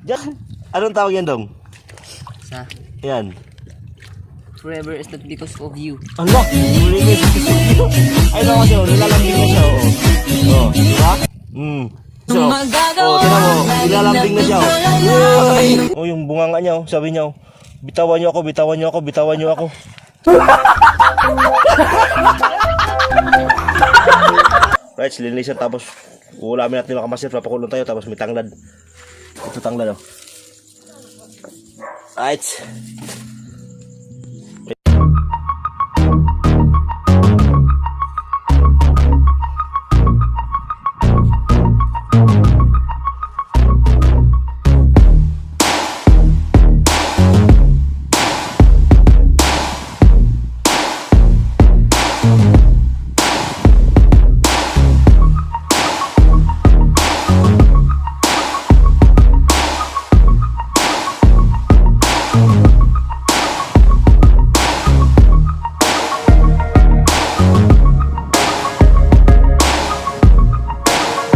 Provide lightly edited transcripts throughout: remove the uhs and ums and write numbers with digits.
Diyan. Anong tawag yan, Dong? Sa Yan. forever is not because of you. Ano? Ay, naman siya. Nilalambing na siya. Oh, di ba? So, tingnan mo. Nilalambing na siya. Oh, yung bunganga niya. Sabi niya, bitawan niyo ako, bitawan niyo ako, bitawan niyo ako. Right, linisan tapos ulamin natin mga kamaster. Papakulong tayo tapos may tanglad. Ito tanglad, oh. Right.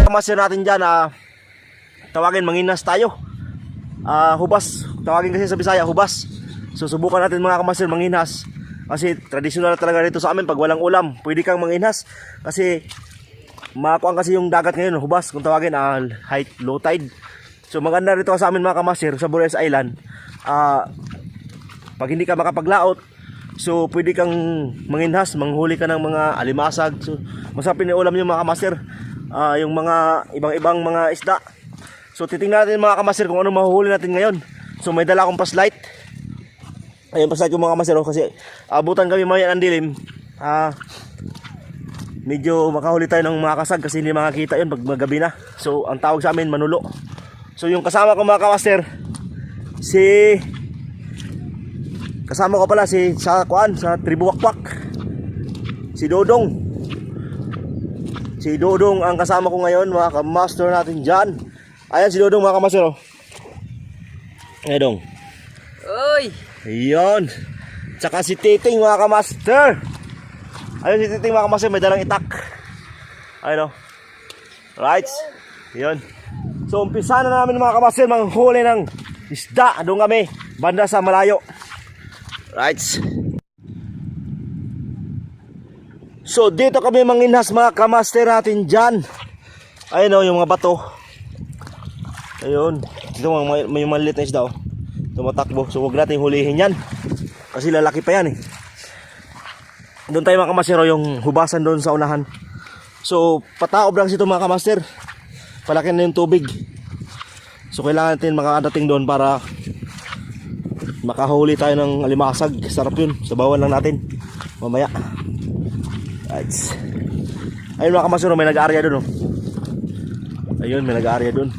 Kamasir natin dyan, tawagin manginas tayo. Hubas, tawagin kasi sa Bisaya, hubas. So subukan natin mga kamasir manginas. Kasi tradisyonal talaga dito sa amin, pag walang ulam, pwede kang manginas. Kasi makuan kasi yung dagat ngayon, hubas, kung tawagin, high, low tide. So maganda rito sa amin mga kamasir, sa Bures Island. Pag hindi ka makapaglaot, so pwede kang manginhas, manghuli ka ng mga alimasag. So masarap na ulam yung mga kamasir. Yung mga ibang mga isda. So titingnan natin mga kamasir kung ano mahuhuli natin ngayon. So may dala akong paslight. Ayun, paslight yung mga kamasir, kasi abutan kami maya ng dilim. Medyo makahuli tayo ng mga kasag kasi hindi makakita yun pag magabi na. So ang tawag sa amin manulo. So yung kasama ko mga kamasir, kasama ko pala sa Tribuwakpak, si Dodong. Si Dodong ang kasama ko ngayon mga kamaster natin dyan. Ayan si Dodong mga kamaster, oh. Ayan Dong. Oy! Ayan. Tsaka si Titing mga kamaster. Ayan si Titing mga kamaster, may dalang itak. Ayan, oh. Right. Ayan. So umpisa na namin mga kamaster manghuli ng isda. Doon kami, banda sa malayo. Right. So dito kami manginhas mga kamaster natin dyan. Ayun, oh, yung mga bato. Ayun. Dito may maliit na isda, oh. Tumatakbo. So huwag natin hulihin yan, kasi lalaki pa yan, eh. Doon tayo mga kamaster, oh, yung hubasan doon sa unahan. So pataob lang ito mga kamaster. Palaki na yung tubig. So kailangan natin makadating doon para makahuli tayo ng alimasag. Sarap yun. Sabawan lang natin mamaya. Right. Ayun mga kamasuro, may nag-aarya dun, oh. Ayun, may nag-aarya dun.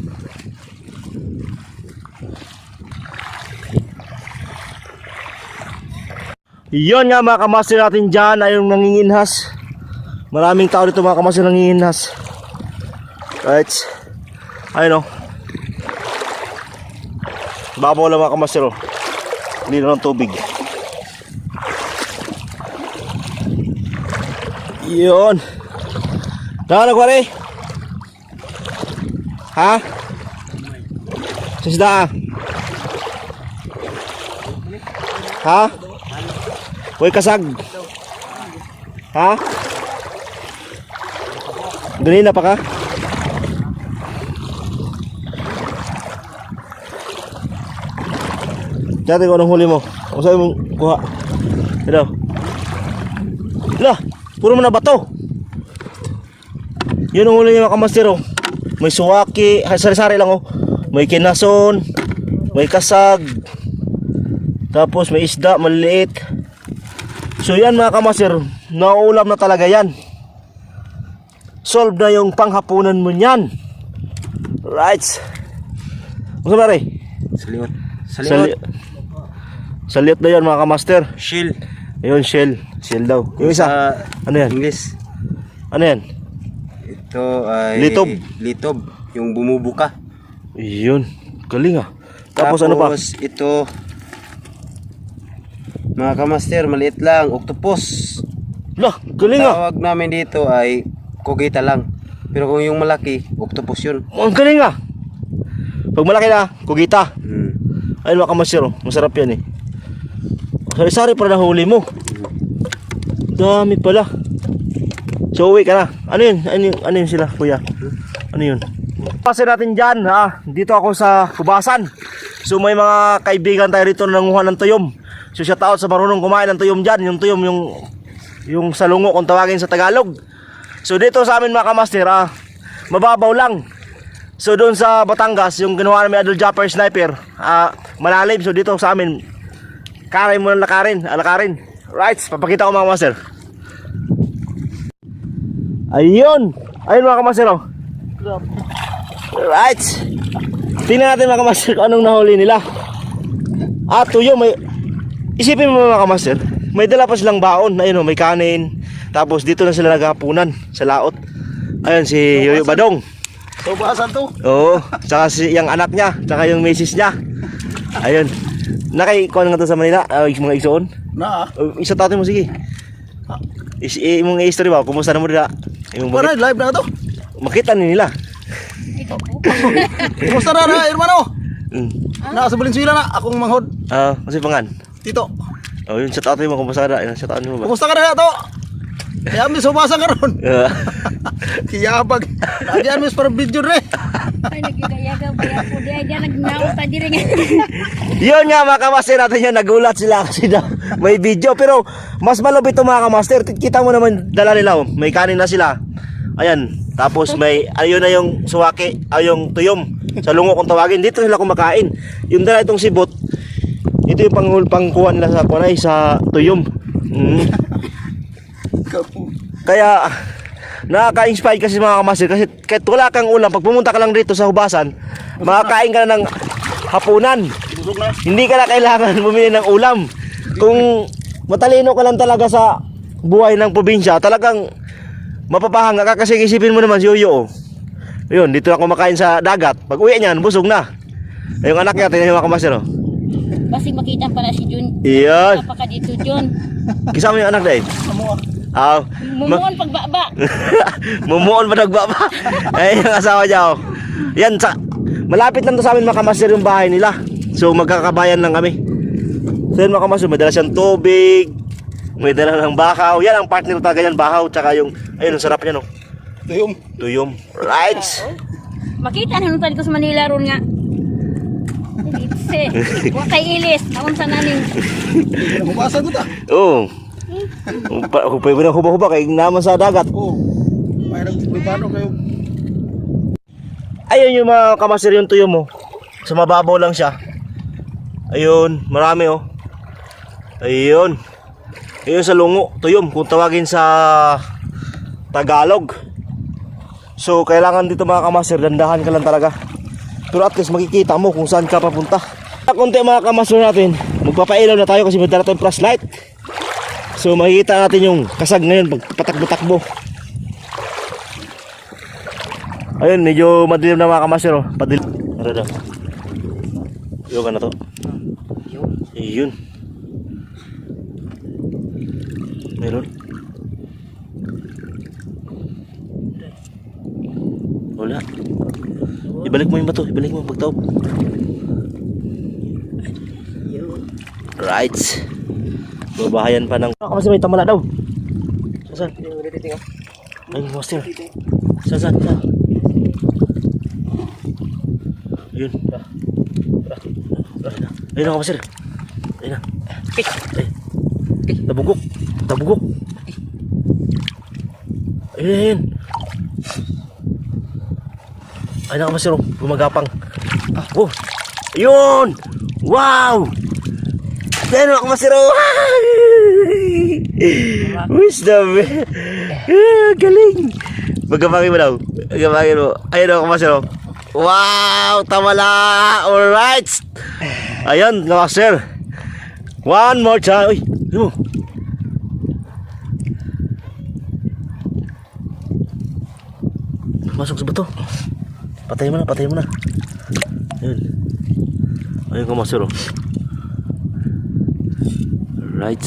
Yun nga mga kamasuro natin dyan, ayun nanginginhas. Maraming tao dito mga kamasuro nanginginhas. Right. Ayun, oh. Babaw lang mga kamasuro. Hindi na ng tubig. Yun. Dahan ako rin. Ha? Sisda. Ha? Uy kasag. Ha? Ganina pa ka? Dati ko anong huli mo. Kung sa'yo mong kuha. Ito. Lah, puro mo na bato. Yun ang huli niya mga kamaster, oh. May suwaki, sari-sari lang, oh. May kinason, may kasag, tapos may isda, maliliit. So yan mga kamaster, nauulam na talaga yan. Solve na yung panghapunan mo yan. Right. Ano ba rin? Saliot. Saliot na yan mga kamaster. Shell. Ayun, shell. Shell daw. Yung isa, ano yan? English. Ano yan? Ito ay litob. Yung bumubuka. Yun. Galing, ah. Tapos ano pa? Ito, mga kamaster, maliit lang, octopus. Lah, galing, ah. Tawag namin dito ay kogita lang. Pero kung yung malaki, octopus yun. Ang galing, ah. Pag malaki na, kugita. Hmm. Ayun mga kamaster, oh. Masarap yan eh. Sari-sari para nahuli mo. Dami pala. So uwi ka na. Ano yun? Ano yun sila, kuya? Ano yun? Kasi natin dyan, ha? Dito ako sa Kubasan. So may mga kaibigan tayo rito na nanguha ng tuyom. So shout out sa marunong kumain ng tuyom dyan. Yung tuyom, yung salungo kung tawagin sa Tagalog. So dito sa amin mga kamaster, mababaw lang. So doon sa Batangas, yung ginawa namin Adol Japper Sniper, malalim. So dito sa amin, karin mo ng alakarin. Right, papakita ko mga kamaster. Ayun mga kamaster, oh. Right. Tingnan natin mga kamaster kung anong nahuli nila. Tuyo, isipin mo mga kamaster, may dala pa silang baon. Ayun, oh, may kanin. Tapos dito na sila naghapunan sa laot. Ayun si Yoyo Badong. So bahasan to. Oo, tsaka yung anak niya, tsaka yung misis niya. Ayun. Nakaikuha nga to sa Manila, mga igsoon. Na. Isa tatin mo, sige. Imong history ba? Kumusta na mo dila? Para live na to. Makita ni nila. Kumusta na hermano? Mm. Na sa Valenzuela na akong manghod. Kasi pangan. Tito. Oh, yun sa tatin mo, kumusta na? Yun sa tatin mo ba? Kumusta ka na to? Kaya mi subasan karon. Kiyabag. Diyan mis para video re. Ay, nagigayagaw ba yan po? Di ay dyan nagnaon pa di rin. Yun nga mga kamaster natin yan, nagulat sila kasi may video. Pero mas malupit ito mga kamaster. Kita mo naman dala nila, oh. May kanin na sila. Ayan. Tapos may, ayun na yung suwaki, yung tuyom. Sa lungo kung tawagin. Dito sila kumakain. Yung dala itong sibot, ito yung pangkuha nila sa kunay, sa tuyom. Kaya nakaka-inspire kasi mga kamaster, kasi kahit wala kang ulam, pag pumunta ka lang dito sa Hubasan, makakain ka na ng hapunan. Hindi ka na kailangan bumili ng ulam. Kung matalino ka lang talaga sa buhay ng probinsya, talagang mapapahanga ka kasi isipin mo naman si Yoyo. Ayun, dito na kumakain sa dagat. Pag uwi niyan, busog na. Yung anak niya, tingnan niyo mga kamaster, oh. Basig makita pala si Jun. Iyan. Kapaka dito Jun. Kisama yung anak dahil. Mumuon pagbaba. Mumuon pa nagbaba. Ay, yung asawa niya, oh. Yan, malapit lang to sa amin mga kamaster yung bahay nila. So magkakabayan lang kami. So yun mga kamaster, may dala siyang tubig, may dala ng bakaw. Yan ang partner talaga yan, bakaw. Tsaka yung, ayun, ang sarap niya, no. Tuyom. Right. Makita na nung ko sa Manila ron nga. Itse. Huwag kay ilis. Naon sa naning. Hubasan ko ta. Oo. Hupay mo na huba-huba kay naman sa dagat. Oh. May nagbibano kayo. Ayun yung mga kamaster yung tuyom mo. Sa mababaw lang siya. Ayun, marami oh. Ayun. Ayun sa lungo, tuyom kung tawagin sa Tagalog. So kailangan dito mga kamaster, dandahan ka lang talaga. Pero at least makikita mo kung saan ka papunta. Kunti mga kamaster natin, magpapailaw na tayo kasi may dala tayong flashlight. So makikita natin yung kasag ngayon pag patakbo-takbo. Ayun, medyo madilim na mga kamaster, oh. Padilim. Ano daw? Yoga na to. Ayun. Meron. Wala. Ibalik mo yung bato, ibalik mo pagtaob. Right. Babahayan pa ng... Kasi may tamala daw. Saan? Ayun, master. Saan? Ayun. Ayun na, master. Ayun na. Tabugok. Ayun. Ayun na, master. Gumagapang. Oh. Ayun. Wow. Ayun na, master. Wisdom. Galing. Magkapangin mo daw. Magkapangin mo. Ayun na, master. Wow, tamala. Alright. Ayun, master. One more time. Uy, yun. Masuk sa bato. Patayin mo na. Ayun. Ayun ka, master. Right.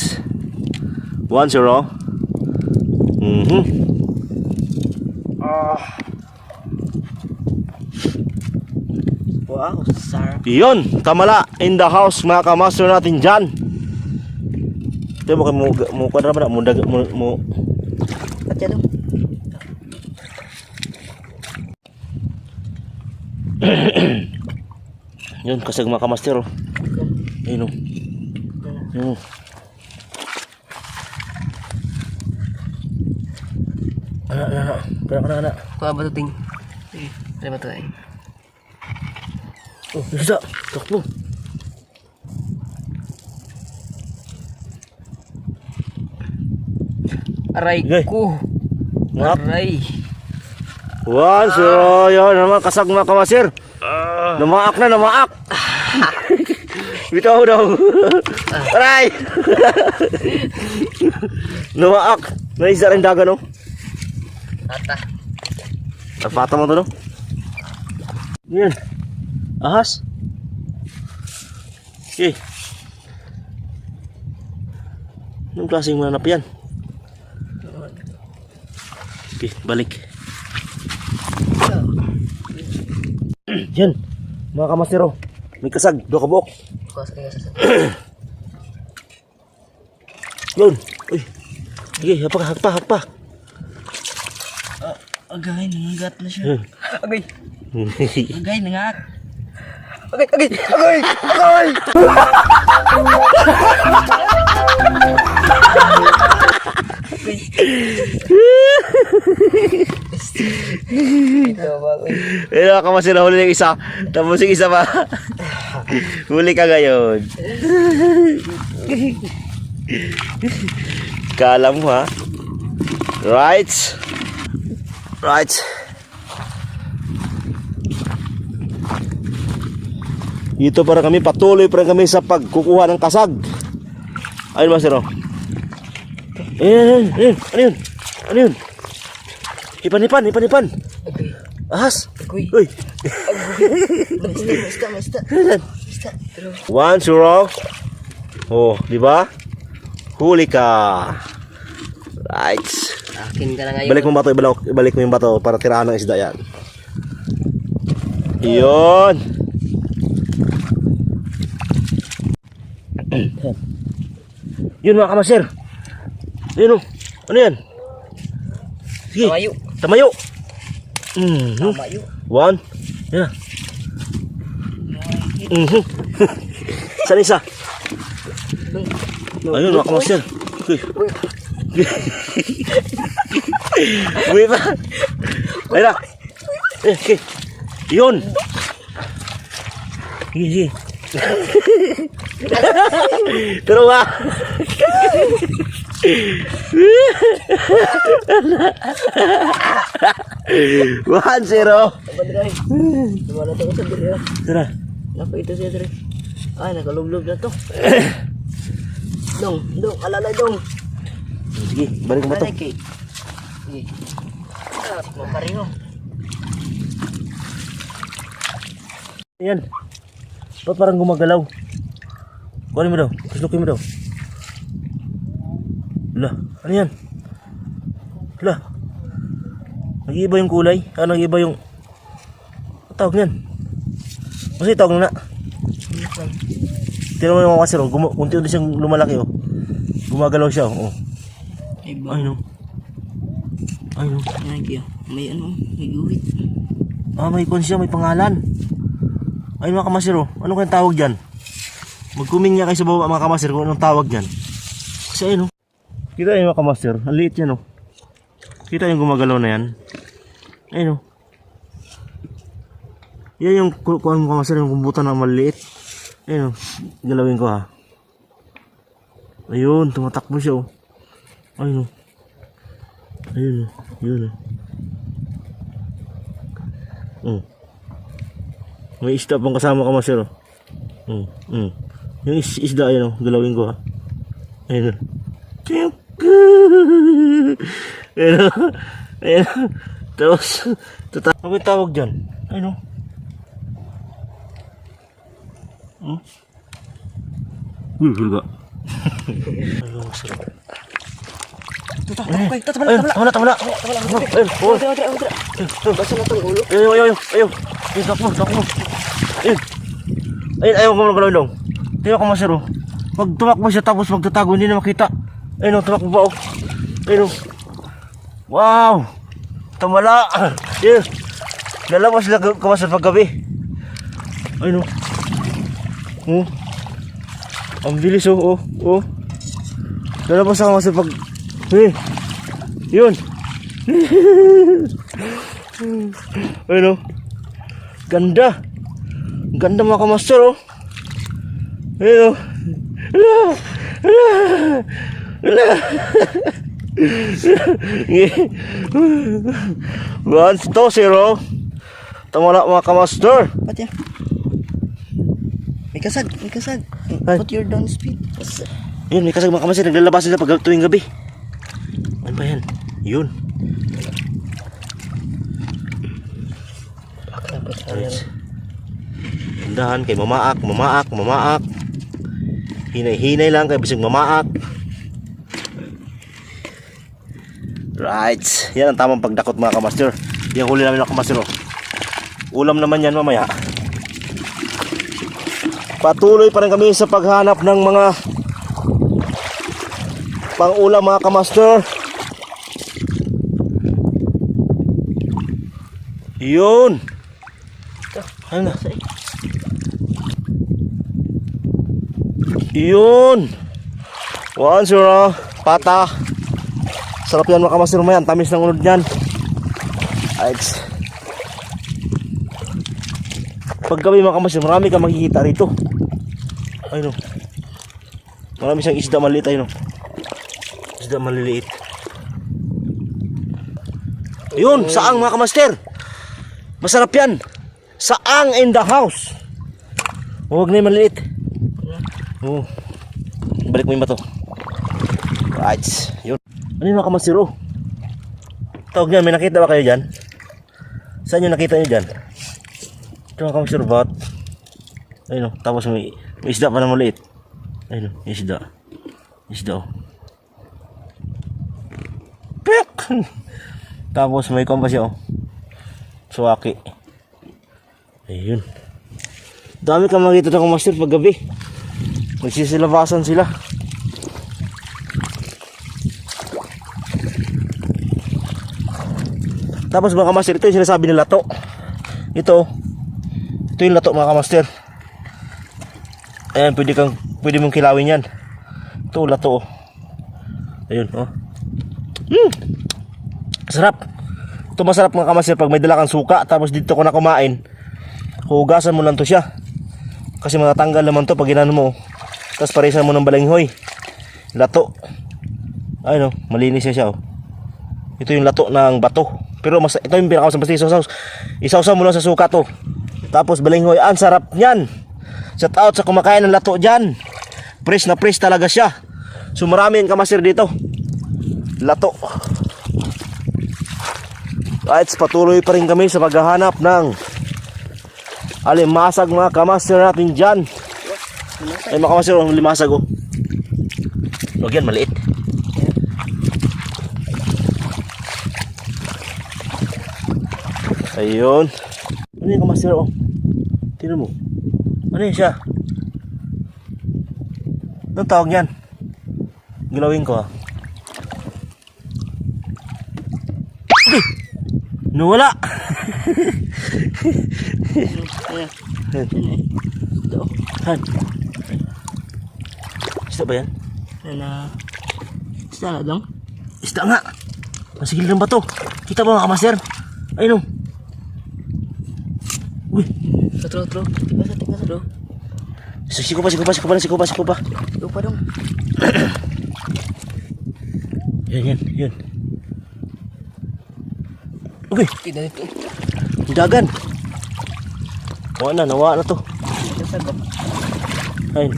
1-0. Wow, sarap. Yun, tamala in the house mga kamaster natin dyan. Ito mo kwadra ba na? Mo Patya daw. yun, kasag mga kamaster oh. Ayun oh. Yun. Anak. Kuha ba ito ting? Ano ba ito eh? Oh, bisa. Takbo. Aray Gay. ko. Ngap. Aray. 1-0. Yun naman, kasag mga kamaster. Namaak na, namaak. Bitaw daw. Aray! Namaak. Naisa rin dagan oh. Ata. Napata mo to no? Yan. Ahas. Okay. Anong klaseng mananap yan? Okay, balik. Yan. Mga kamastero. May kasag. Dua ka buok. Kuha sa kaya sa. Yun. Uy. Sige, hakpa. Agay, nangagat na siya. Yan. Agay. Agay, nangat. Ito ba? Ayun mga kamastero, huli yung isa. Tapos yung isa pa. Huli ka ngayon. Kala mo ha. Right. Dito para kami, patuloy pa rin kami sa pagkukuha ng kasag. Ayun Master oh. Ayun. Ano yun? Ipan. Ahas. Agoy. Uy. Basta. 1-0. Oh, di ba? Huli ka. Right. Akin ka na ngayon. Balik mo bato, ibalik mo yung bato para tirahan ng isda yan. Iyon. Yun mga kamaster. Yun oh. Ano yan? Sige. Tamayo. Tamayo. 1. Yan. Saan isa? Ayun mga kamaster. Uy pa. Ayun na. Okay. Yun. Sige. Pero ba? One zero. Wala to sa diri. Tara. Napa ito siya diri. Ay, nakalublob na to. Dong, alalay dong. Sige, balik mo to. Sige. Mo pareho. Ayan. Ba't parang gumagalaw? Kunin mo daw. Kuslukin mo daw. Hala, ano yan? Hala. Nag-iiba yung kulay. Nag-iiba yung... Ang tawag yan? Kasi tawag na. Tira mo yung mga kasero. Unti-unti siyang lumalaki oh. Gumagalaw siya oh. Ay no. May ano, may guhit. May konsya, may pangalan. Ay mga kamasero, ano kayang tawag dyan? Mag-comment nga kayo sa baba mga kamaster kung anong tawag dyan. Kasi ayun oh. Kita yung mga kamaster, ang liit yan oh. Kita yung gumagalaw na yan. Ayun oh. Yan yung kuhaan mo kamaster, yung kumbutan na maliit. Ayun oh, galawin ko ha. Ayun, tumatakbo siya oh. Ayun oh. Ayun oh, yun oh. May isda pang kasama ka master oh. Yung isda ayun oh, galawin ko ha. Ayun oh. Ayun oh. Ayun oh. Tapos ano yung tawag dyan? Ayun oh. Uy, hulga. Ayun master. Tama. Ayun, takbo. Ayun. Ayun, ayaw ko mga kalulong. Ayaw ko masero. Pag tumakbo siya tapos magtatago, hindi na makita. Ayun o, tumakbo ba o? Ayun o. Wow! Tamala! Yeah. Lalabas sila kamasar paggabi. Ayun o. Oh. Ang bilis o. Oh. Oh. Lalabas sa kamasar pag... Eh. Yun. Ayun o. Ganda. Ganda mga kamaster oh. Ayun oh. 1-0. Tamala mga kamaster. Pati ya. May kasag, may kasag. Ay. Put your down speed. Yun, may kasag mga kamaster. Naglalabas sila pag tuwing gabi. Ano ba yan? Yun. Right. Tindahan kay mamaak. Hinay-hinay lang kay bisig mamaak. Right. Yan ang tamang pagdakot mga kamaster. Yan huli namin mga kamaster. Ulam naman yan mamaya. Patuloy pa rin kami sa paghanap ng mga pang-ulam mga kamaster. Yun. Ano na? Yun. 1-0. Pata. Sarap yan mga kamaster mo yan. Tamis ng unod yan. Right. Pag kami mga kamaster, marami ka makikita rito. Ayun o. Marami siyang isda maliit. Ayun o. Isda maliliit. Ayun. Saang mga kamaster. Masarap yan. Saang in the house. Huwag na yung maliit. Oh. Balik mo yung bato. Right. Yun. Ano yung mga kamaster oh? Tawag niyan. May nakita ba kayo dyan? Saan yung nakita nyo dyan? Ito mga kamaster bat. Ayun oh. Tapos may isda pa na maliit. Ayun oh. Isda. Isda oh. Pek! Tapos may kompas yun oh. Suwaki. Ayun. Dami kang makita ng kamaster pag gabi. Magsisilabasan sila. Tapos mga kamaster, ito yung sinasabi ng lato. Ito yung lato mga kamaster. Ayan, pwede mong kilawin yan. Ito lato oh. Ayun oh. Sarap. Ito masarap mga kamaster pag may dala kang suka. Tapos dito ko na kumain. Hugasan mo lang to siya. Kasi matatanggal naman to pag ginano mo. Tapos parisan mo ng balinghoy. Lato. Ayun oh, malinis siya oh. Ito yung lato ng bato. Pero ito yung pinakamasang basta isaw-saw mo lang sa suka to. Tapos balinghoy. Ang sarap niyan. Shout out sa kumakain ng lato dyan. Fresh na fresh talaga siya. So marami ang kamaster dito. Lato. Right, patuloy pa rin kami sa paghahanap ng alimasag mga kamaster natin dyan. Ay mga kamaster, ang limasag oh. Huwag yan, maliit. Ayun. Ano yung kamaster oh? Tingnan mo. Ano yun siya? Anong tawag yan? Gilawin ko ah. Nawala. Han. Isda ba yan? Isda na dong. Isda nga. Masigil ng bato. Kita ba mga kamaster? Ayun o. Uy. Tro. Tingnan sa do. Siko pa. Lupa dong. Yan. Okay. Tidak itu. Dagan. Nawa na to. Kasag. Ayun.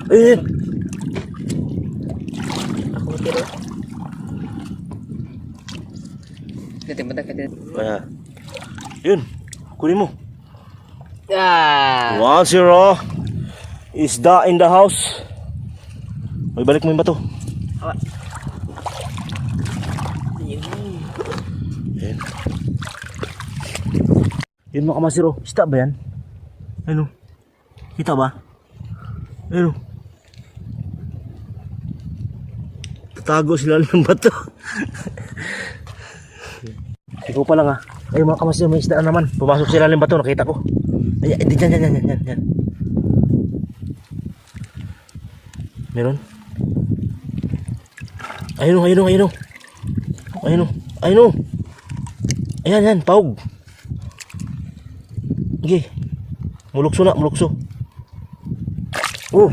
Ayun. Aku tidur. Kita. Kaya. Yun. Kunin mo. Ah. 1-0. Isda in the house. May balik mo yung bato. Yan. Yun mga kamaster oh. Isda ba yan? Ano? Kita ba? Ano? Tatago sila ng bato. Ikaw pa lang ah. Ay mga kamaster, may isda naman. Pumasok sila ng bato, nakita ko. Ay, yan. Meron? Ayun oh. Ayan, paug. Okay. Mulukso. Oh.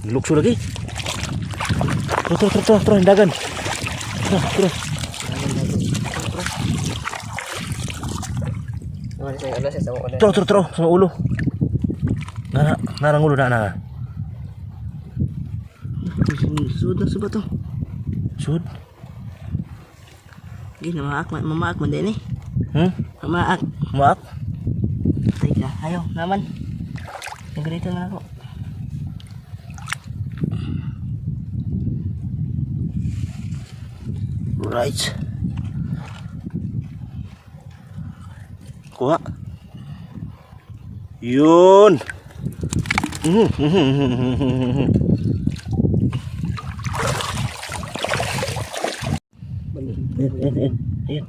Mulukso lagi. Terus, hindagan. Terus. Terus, sama ulo. Narang ulo na. Sud na sa bato. Sud. Gini mamaak man din eh. Maak. Teka, ayaw naman. Nagrito na ako. Right. Kuha. Yun. Ayan.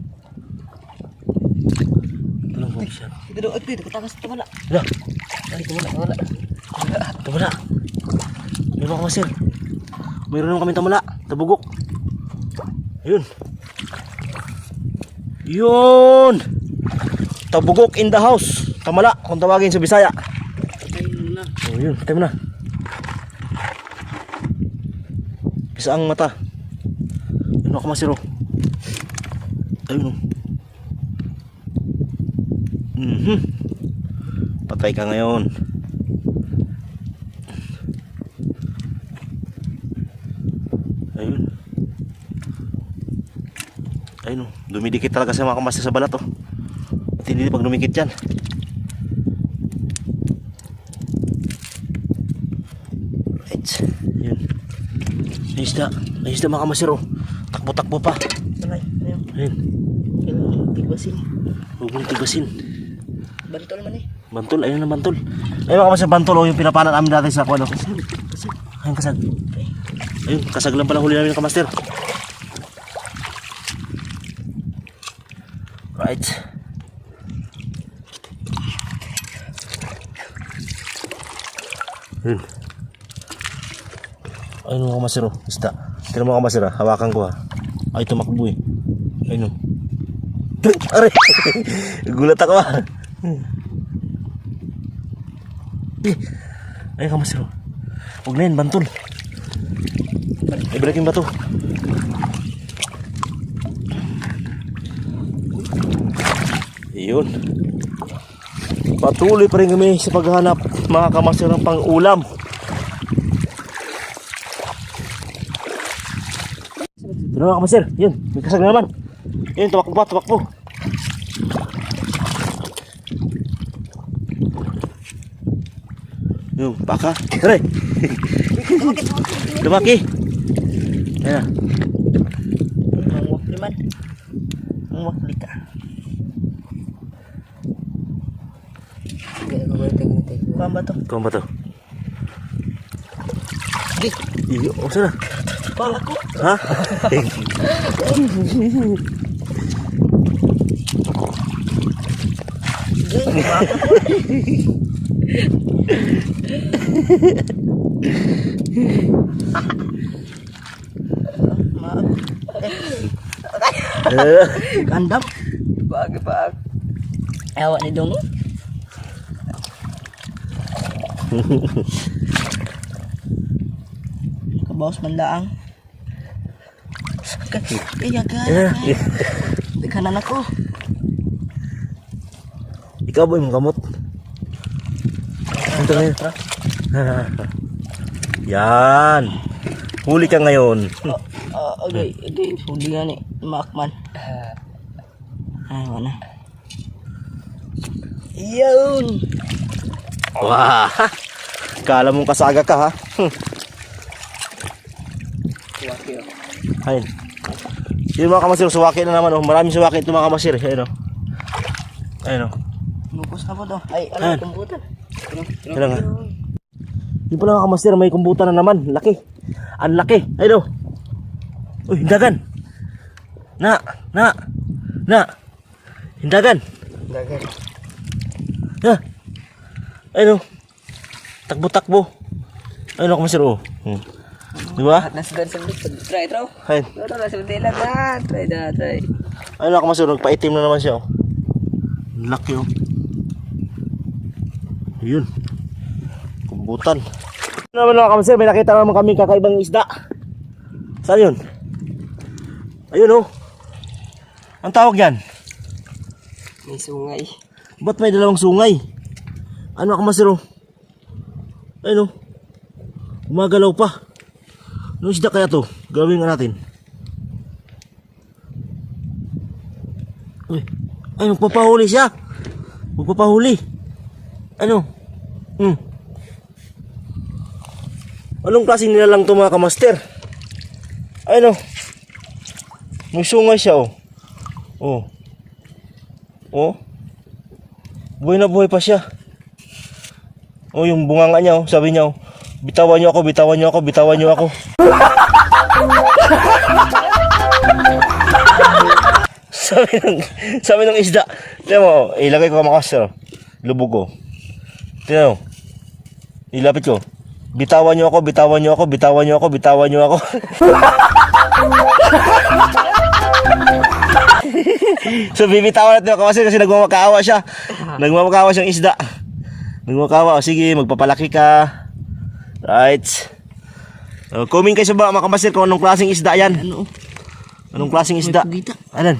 Tulong mo siya. Ito daw, ito katakas ito wala. Dah. Wala. Tamala. May mga kamasir. Mayroon naman kami tamala. Tabugok. Yun. Tabugok in the house. Tamala kung tawagin sa Bisaya. Oh, yun. Patay mo na. Isa ang mata. Yun mga kamasir. Ayun. Patay ka ngayon. Ayun, dumidikit talaga sa mga kamaster sa balat oh. At hindi pag dumikit yan. Right. Yun. Naisda mga kamaster oh. Takbo-takbo pa. Ayun. Tigbasin. Huwag mong tigasin. Bantol man eh. Bantol, ayun na bantol. Ayun mga kamaster, bantol oh, yung pinapanan namin dati sa kuwan oh. Ayun kasag. Ayun, kasag lang pala huli namin ng kamaster. Right. Ayun mga kamaster oh, isda. Tignan mo mga kamaster ah, hawakan ko ah. Ay tumakbo eh. Ayun oh. Aray! Gulat ako ah. Ayun kamaster oh. Huwag na yun, bantol. Ibalik yung bato. Yun. Patuloy pa rin kami sa paghahanap mga kamaster ng pang-ulam. Yun mga kamaster, yun, may kasag na naman. Yun, tumakbo. Yung baka, tara. Lumaki. Ayan. Mangwak naman. Mangwak lika. Kuha ba to? Iyo, saan na? Pala ko. Ha? Gandam. Bag. Ewa ni dong. Kabawas man laang. Iya ka. Kanan ako. Ikaw ba yung kamot? Ito ngayon. Yan. Huli ka ngayon. Okay. Huli nga ni Makman. Ay, wala. Yun. Wah. Kala mong kasaga ka ha. Ayun. Yun mga kamasir, suwaki na naman oh. Maraming suwaki ito mga kamasir. Ayun oh. Ayun oh. Lupos na po daw. Ay, Ayan. kumputan. Kailan nga. Yung pala mga kamasir, may kumbutan na naman. Laki. Ang laki. Ayun oh. Uy, hindagan. Na. Hindagan. Dagan. Ha. Ayun oh. Takbo-takbo. Ayun oh kamasir oh. Diba? Nasdan sa likod. Try. Ayun. Pero nasa dila na. Try. Ayun oh kamasir, nagpaitim na naman siya oh. Ang laki oh. Ayun. Kumbutan. Naman mga kamasir, may nakita naman kami kakaibang isda. Saan yun? Ayun oh. Ang tawag yan? May sungay. Ba't may dalawang sungay? Ano kamasir oh? Ayun oh. Gumagalaw pa. Anong isda kaya to? Gawin nga natin. Uy. Ay, magpapahuli siya. Magpapahuli. Ano? Anong klaseng nilalang to mga kamaster? Ay no. May sungay siya oh. Oh. Buhay na buhay pa siya. Oh, yung bunganga niya oh. Sabi niya oh. Bitawan niyo ako. sabi ng isda. Tignan mo, ilagay ko mga kamaster. Lubog ko. Tignan mo. Ilapit ko. Bitawan niyo ako. So bibitawan natin kasi nagmamakaawa siya. Nagmamakaawa siyang isda. Nagmamakaawa. O sige, magpapalaki ka. Right. Comment kayo sa mga kamaster kung anong klaseng isda yan. Anong klaseng isda? Ayan.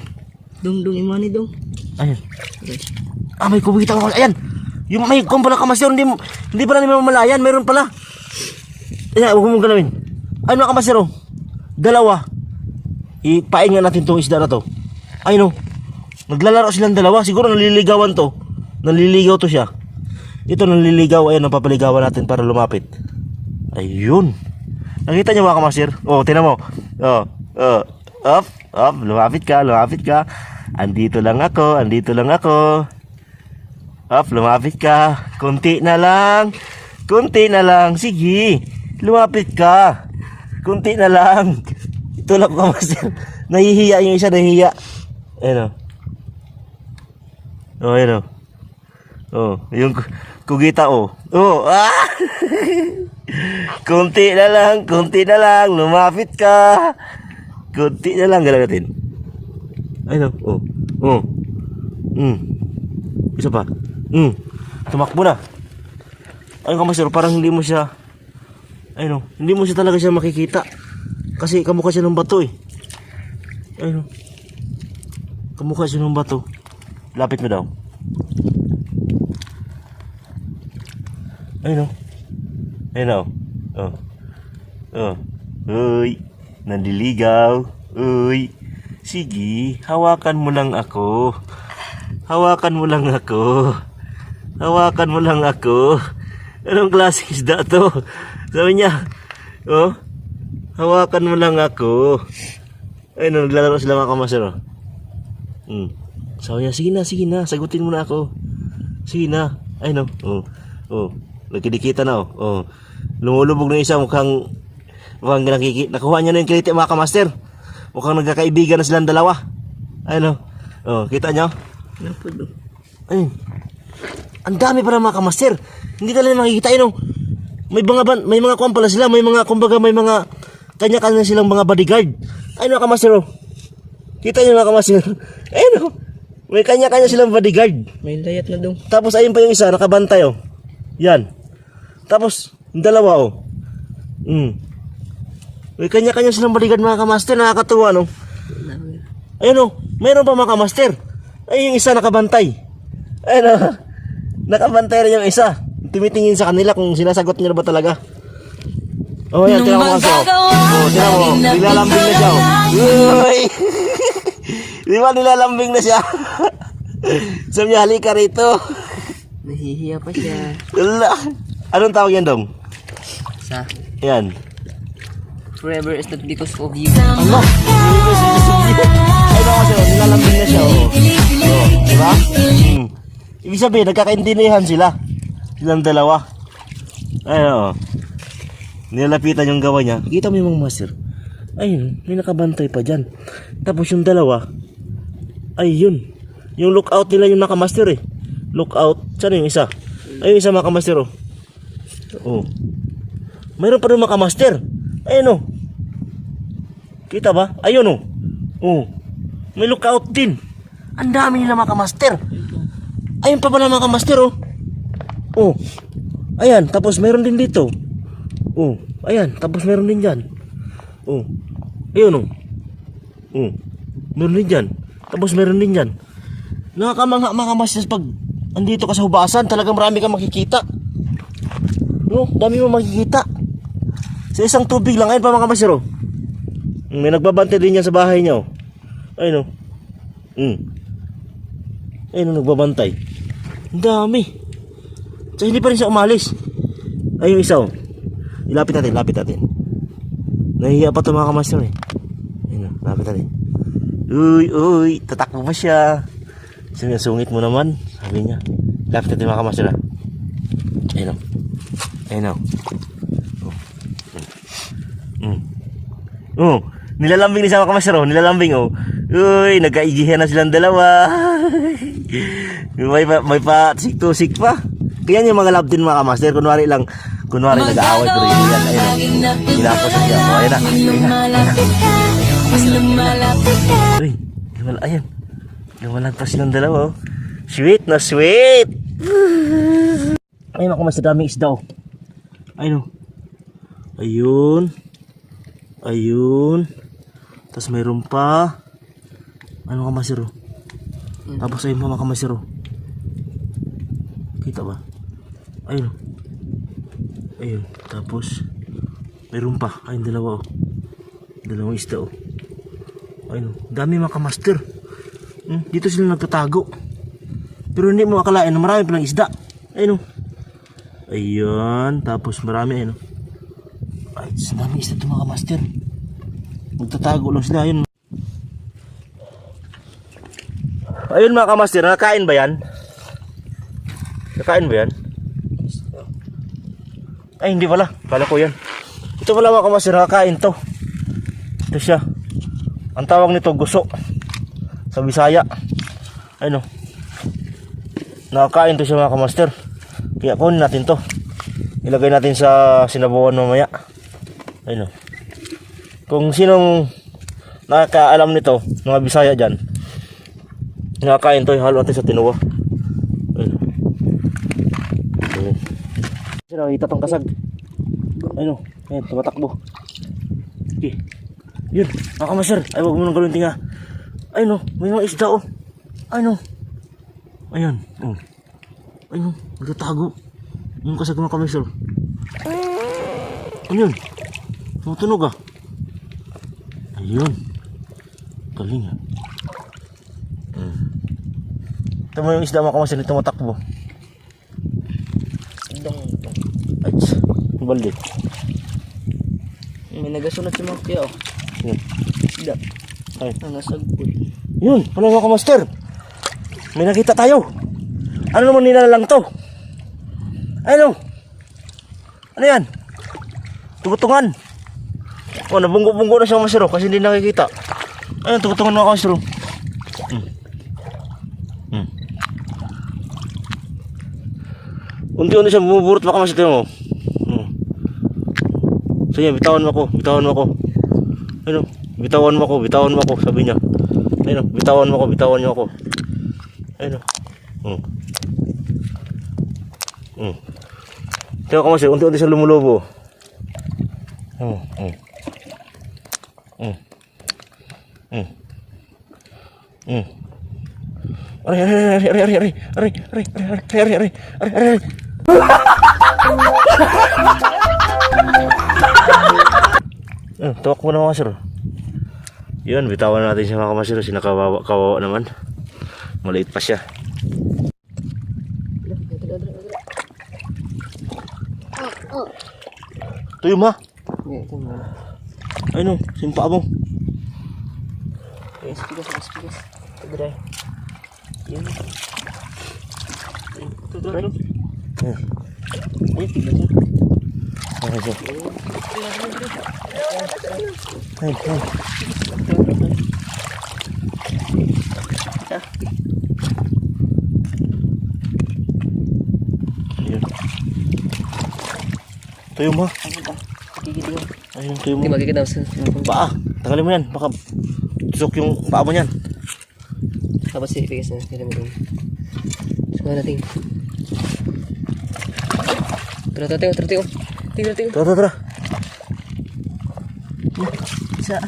Dong imani dong. Ayan. Ah, may kubita ko. Ayan. Yung may kumpala kamaster, hindi pala naman mamalayan. Meron pala. Ayan, huwag mong galawin. Ano kamaster oh? Dalawa. Ipain nga natin tong isda na to. Ay no. Naglalaro silang dalawa. Siguro naliligawan to. Naliligaw to siya. Ito naliligaw. Ayan, napapaligawan natin para lumapit. Ayun. Nakita niyo mga kamaster? Oh, tinan mo. Up. Lumapit ka. Andito lang ako. Up, lumapit ka. Kunti na lang. Sige. Lumapit ka. Kunti na lang. Ito lang kamaster. Nahihiya yung isa, nahihiya. Ayun o. Ayun o. Oh, yung kugita oh. Oh, Kunti na lang, lumapit ka. Kunti na lang, gala natin. Ayun oh. Isa pa. Tumakbo na. Ayun kamaster, parang hindi mo siya. Ayun oh, hindi mo siya talaga siya makikita. Kasi kamukha siya ng bato eh. Ayun oh. Kamukha siya ng bato. Lapit mo daw. Ayun o. Uy. Nandiligaw. Uy. Sige. Hawakan mo lang ako. Anong klaseng isda to? Sabi niya. Oh. Hawakan mo lang ako. Ayun o. Naglalaro sila mga kamaster o. Sabi niya. Sige na. Sagutin mo na ako. Sige na. Ayun o. Nagkidikita na oh. Lumulubog na isa mukhang nakuha niya na yung kiliti mga kamaster. Mukhang nagkakaibigan na silang dalawa. Ayun oh. Kita niyo? Ayun. Ang dami pala mga kamaster. Hindi talaga makikita yun oh. May mga kuwan pala sila. May mga kanya-kanya silang mga bodyguard. Ayun mga kamaster oh. Kita niyo mga kamaster. Ayun oh. May kanya-kanya silang bodyguard. May layat na dong. Tapos ayun pa yung isa nakabantay oh. Yan. Tapos, yung dalawa oh. May kanya-kanya silang bodyguard mga kamaster. Nakakatuwa no. Ayun oh. Mayroon pa mga kamaster. Ayun yung isa nakabantay. Ayun oh. Nakabantay rin yung isa. Tumitingin sa kanila kung sinasagot nila ba talaga. Oh, yan. Tinan mo kasi oh. Tinan mo. Nilalambing na siya oh. Uy. Di ba nilalambing na siya? Sabi niya, halika rito. Nahihiya pa siya. Wala. Anong tawag yan dong? Sa? Yan. forever is not because of you. Ano? Ay, mga kasi, nilalambing na siya, oh. Oh, diba? Ibig sabihin, nagkakaintindihan sila. Silang dalawa. Ay, oo. Nilalapitan yung gawa niya. Kita mo yung mga master. Ayun, may nakabantay pa dyan. Tapos yung dalawa, ay yun. Yung lookout nila yung nakamaster eh. Lookout. Saan yung isa? Ayun isa makamaster oh. Oh. Mayroon pa rin makamaster. Ayun oh. Kita ba? Ayun oh. Oh. May lookout din. Ang dami nila makamaster. Ayun pa pala makamaster oh. Oh. Ayan, tapos mayroon din dito. Oh. Ayan, tapos mayroon din dyan. Oh. Ayun oh. Oh. Meron din dyan. Tapos meron din dyan. Nakakamangha mga masters pag andito ka sa hubasan, talagang marami kang makikita. No, dami mo makikita. Sa isang tubig lang, ayun pa mga master oh. May nagbabantay din yan sa bahay niya oh. Ayun oh. Ayun oh, nagbabantay. Ang dami. So hindi pa rin siya umalis. Ayun isa oh. Ilapit natin, lapit natin. Nahihiya pa ito mga kamaster eh. Ayun oh, lapit natin. Uy, tatakbo pa siya. Sungit mo naman, sabi niya. Lapit natin mga kamaster ah. Ayun oh. Ayun oh. Oh, nilalambing ni sama kamaster oh, nilalambing oh. Uy, nagkaigihan na silang dalawa. may pa sik pa. Kaya yung mga love din mga kamaster, kunwari nag-aaway pero yun yan. Ayun oh. Hinapos siya. Oh, ayun na. Uy, ayan. Lumalagpas silang dalawa oh. Sweet na sweet. Ayun ako mas daming isda oh. Ayun oh. Ayun. Tapos mayroon pa. Ano ka masiro? Tapos ayun pa mga kamasiro. Kita ba? Ayun. Ayun. Tapos mayroon pa. Ayun dalawa oh. Dalawang isda oh. Ayun. Dami mga kamaster. Dito sila nagtatago. Pero hindi mo akalain na marami palang isda. Ayun oh. Ayun. Tapos marami ayun oh. Ay, dami isda ito mga kamaster. Magtatago lang sila. Ayun. Ayun mga kamaster. Nakakain ba yan? Nakakain ba yan? Ay hindi pala. Kala ko yan. Ito pala mga kamaster. Nakakain to. Ito siya. Ang tawag nito guso. Sa Bisaya. Ayun o. Nakakain to siya mga kamaster. Kaya kunin natin to. Ilagay natin sa sinabawan mamaya. Ayun o. Kung sinong nakakaalam nito, mga Bisaya dyan, nakakain to, halo natin sa tinuwa. Ayun. Ayun. Sino, hita tong kasag. Ayun o. Ayun, tumatakbo. Okay. Yun, mga kamaster. Ay, wag mo nang galunting ha. Ayun o, may mga isda o. Ayun o. Ayun. Ayun o, nagtatago. Yung kasag mga kamaster. Ayun. Tumutunog ah. Ayun. Galing ah. Ito mo yung isda mga kamaster na tumatakbo. Ay, balde. May nagasunod si mga kaya oh. Yun. Isda. Ay. Ang nasagpod. Yun, ano mga kamaster? May nakita tayo. Ano naman nilalang to? Ano? Ano yan? Tubutungan. Oh, nabunggo-bunggo na siya mga kamaster kasi hindi nakikita. Ayun, tubutungan mga kamaster. Unti-unti siya bumuburot mga kamaster mo. Sige, bitawan mo ako. Ano? Bitawan mo ako, sabi niya. Ayun, bitawan niyo ako. Ayun. Tingnan ko mas, unti-unti siya lumulubo. Aray. Tawak mo na mga sir. Yun, bitawan natin siya mga kamasir. Sinakawawa naman. Maliit pa siya. Tuyo ma. Ay no, simpa mo. Yes, bigas. Ito dry. Yun. Ito dry. Ayan. Ay, bigas yun. Okay, so. Ayan, ayan. Ayan. Tuyo mo. Gigit yun. Ayun, tuyo mo. Hindi magigit daw sa Paa, tanggalin mo yan. Baka tusok yung paa mo yan. Tapos si bigas na. Kaya mo doon. Suka natin. Tara. Tingnan. Tara. Isa.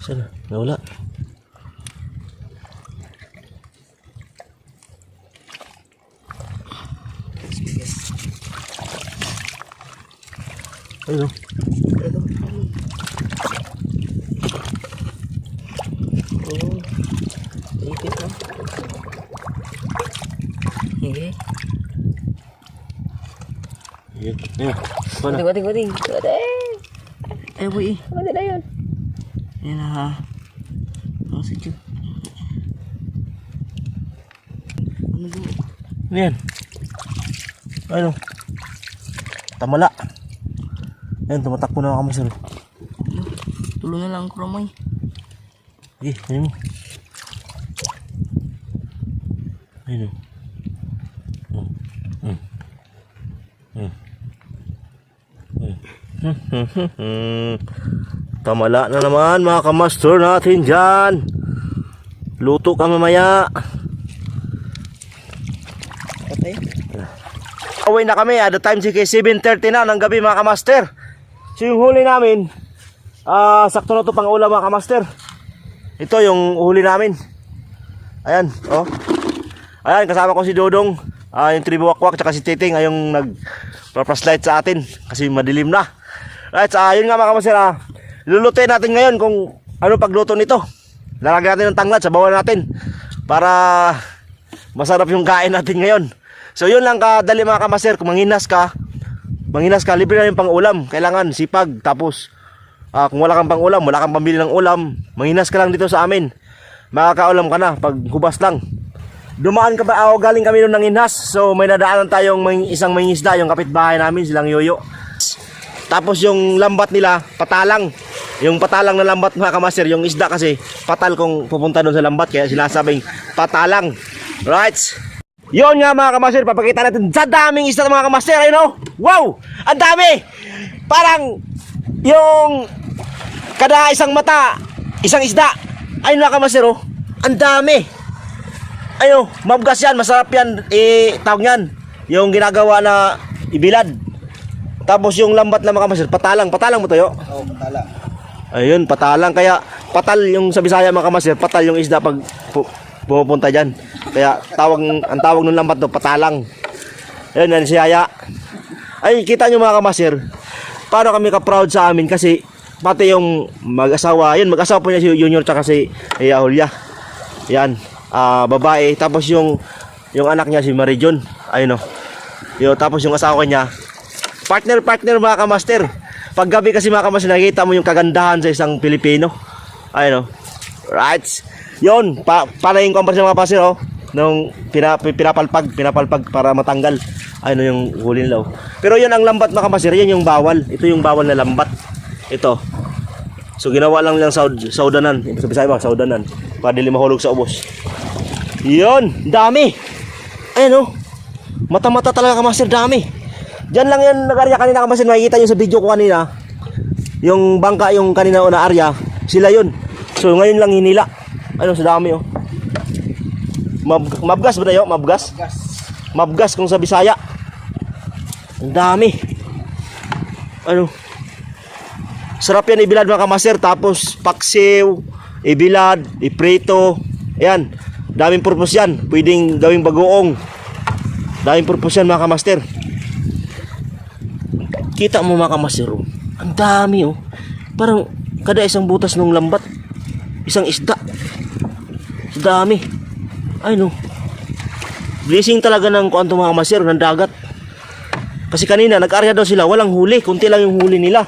Sana, nawala. Ayun. Ipit na. Sige. Ayan. Ayan. Mana? Bating. Eh, boy. Ano na yun? Yan na. Oh, sige. Ano yan? Ano? Tamala. Ayan, tumatakbo na kami sir. Tulo na lang kromoy. Sige, ayun mo. Ayun o. Tamala na naman mga kamaster natin dyan. Luto ka mamaya. Patay. Away na kami, the time 7:30 na ng gabi mga kamaster. So yung huli namin, sakto na to pang ulam mga kamaster. Ito yung huli namin. Ayan, oh. Ayan, kasama ko si Dodong, yung Tribuwakwak, tsaka si Titing, ay yung nag-flashlight sa atin kasi madilim na. Right, yun nga mga kamaster, lulutuin natin ngayon kung ano pagluto nito. Lalagyan natin ng tanglad sa bawal natin para masarap yung kain natin ngayon. So yun lang kadali mga kamaster, kung manghinas ka, libre na yung pang-ulam. Kailangan sipag, tapos kung wala kang pang-ulam, wala kang pambili ng ulam, manghinas ka lang dito sa amin. Makakaulam ka na pag hubas lang. Dumaan ka ba, galing kami noon ng Inhas. So may nadaanan tayong isang mangingisda, yung kapitbahay namin, silang Yoyo. Tapos yung lambat nila, patalang. Yung patalang na lambat mga kamaster, yung isda kasi patal kung pupunta doon sa lambat, kaya sinasabing patalang. Right? Yun nga mga kamaster, papakita natin sa daming isda mga kamaster, ayun o. Wow! Ang dami! Parang yung kada isang mata, isang isda. Ayun mga kamaster o, ang dami. Ayun, mabgas yan, masarap yan, tawag yan, yung ginagawa na ibilad. Tapos yung lambat na mga kamaster, patalang mo tayo. Oh, patala. Ayun, patalang, kaya patal yung sa Bisaya mga kamaster, patal yung isda pag pumupunta dyan. Kaya ang tawag ng lambat do, patalang. Ayun, yan si Yaya. Ay, kita nyo mga kamaster, paano kami ka-proud sa amin kasi pati yung mag-asawa, yun, mag-asawa po niya si Junior tsaka si Julia. Yan, babae. Tapos yung anak niya si Marijon. Ayun o. Tapos yung asawa niya, partner mga kamaster. Pag gabi kasi mga kamaster, nakikita mo yung kagandahan sa isang Pilipino. Ayun o. Right. Yun, panayin ko ang mga kamaster o. Nung pinapalpag para matanggal. Ayun o yung huli nila o. Pero yun ang lambat mga kamaster, yan yung bawal. Ito yung bawal na lambat. Ito. So ginawa lang nilang saudanan. Ito sa Bisaya ba, saudanan. Para dili mahulog sa ubos. Yun, dami. Ayun o. Mata-mata talaga kamaster, dami. Diyan lang yan nag-arya kanina kamaster. Makikita nyo sa video ko kanina. Yung bangka, yung kanina na arya, sila yun. So ngayon lang hinila. Ayun, sa dami o. Mabgas ba tayo? Mabgas? Mabgas kung sa Bisaya. Ang dami. Ano? Sarap yan ibilad mga kamaster. Tapos paksiw, ibilad, iprito. Ayan, daming purpose yan. Pwedeng gawing bagoong. Daming purpose yan mga kamaster. Kita mo mga kamaster oh. Ang dami oh. Parang kada isang butas ng lambat, isang isda. Dami. Ay no. Blessing talaga ng kuanto mga kamaster, ng dagat. Kasi kanina nag-area daw sila, walang huli, kunti lang yung huli nila.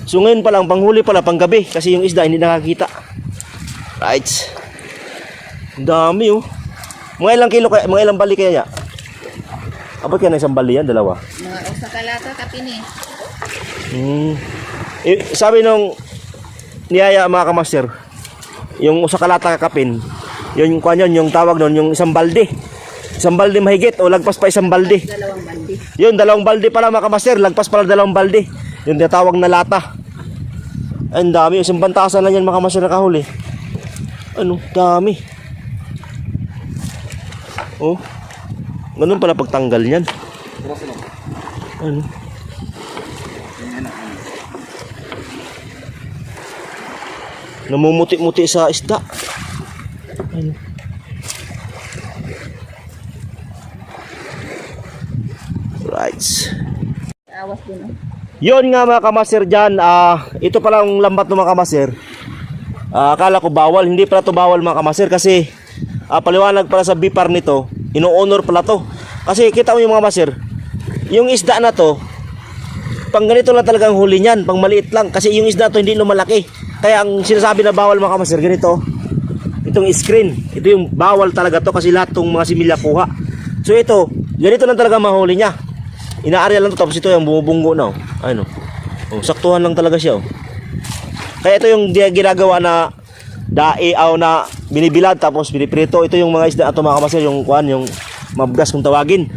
So ngayon pa lang, panghuli pala, panggabi, kasi yung isda hindi nakakita. Right. Ang dami oh. Mga ilang kilo kaya, mga ilang bali kaya ya? Abot kaya na isang bali yan, dalawa? Mga usa ka lata kapin eh. Sabi nung niyaya mga kamaster, yung usa ka lata kakapin, yun kuan yun, yung tawag nun, yung isang balde. Isang balde mahigit o lagpas pa isang balde. Dalawang bandi. Yun, dalawang balde pala mga kamaster, lagpas pala dalawang balde. Yung tinatawag na lata. Ay, ang dami, isang bantasan lang yan mga kamaster nakahuli. Ano, dami. Oh. Ganun pala pagtanggal niyan. Ano? Namumuti-muti sa isda. Ano? Right. Awas din oh. Yun nga mga kamaster dyan, ito palang lambat ng mga kamaster. Akala ko bawal, hindi pala to bawal mga kamaster kasi paliwanag pala sa bipar nito, ino-honor pala to. Kasi kita mo yung mga kamaster, yung isda na to, pang ganito lang talagang huli niyan, pang maliit lang. Kasi yung isda to hindi lumalaki. Kaya ang sinasabi na bawal mga kamaster, ganito, itong screen, ito yung bawal talaga to kasi lahat tong mga similya kuha. So ito, ganito lang talaga mahuli niya. Inaarya lang to, tapos ito yung bumubunggo na oh. Ano? Oh, saktuhan lang talaga siya oh. Kaya ito yung ginagawa na daiaw na binibilad tapos biniprito. Ito yung mga isda ato mga kamaster, yung kuan, yung mabgas kung tawagin.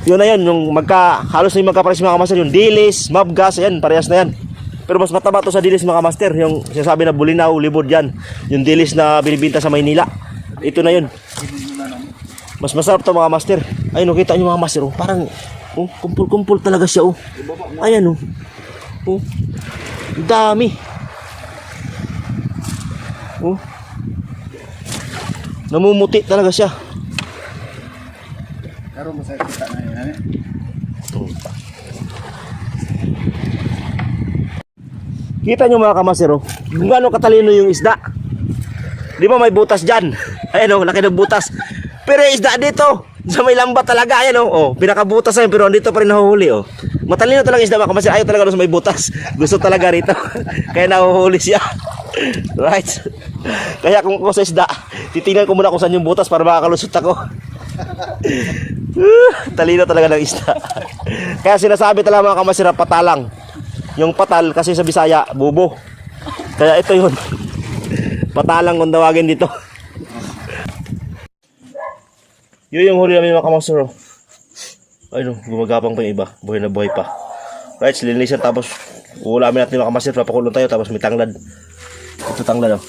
Yun na yun, yung halos na yung magkapares mga kamaster, yung dilis, mabgas, yan, parehas na yan. Pero mas mataba to sa dilis mga kamaster, yung sinasabi na bulinaw, libod yan. Yung dilis na binibinta sa Maynila. Ito na yun. Mas masarap to mga master. Ayun, kita nyo mga master, oh, parang kumpul-kumpul talaga siya. Oh. Ayan, oh. Oh. Dami. Oh. Namumuti talaga siya. Pero masaya kita na yan. Kita nyo mga kamaster, oh, kung gaano katalino yung isda. Di ba may butas dyan? Ayan oh, laki ng butas. Pero yung isda dito, sa may lambat talaga, ayan oh, pinakabutas na yun, pero andito pa rin nahuhuli oh. Matalino talaga isda mga kamaster, ayaw talaga doon sa may butas. Gusto talaga rito, kaya nahuhuli siya. Right. Kaya kung ako sa isda, titingnan ko muna kung saan yung butas para makakalusot ako. Talino talaga ng isda. Kaya sinasabi talaga mga kamaster, patalang. Yung patal kasi sa Bisaya, bubo. Kaya ito yun. Patalang kung tawagin dito. Yun yung huli namin mga kamaster. Ay no, gumagapang pa yung iba. Buhay na buhay pa. Right, linisan tapos uulamin natin mga kamaster. Papakulong tayo tapos may tanglad. Ito tanglad oh.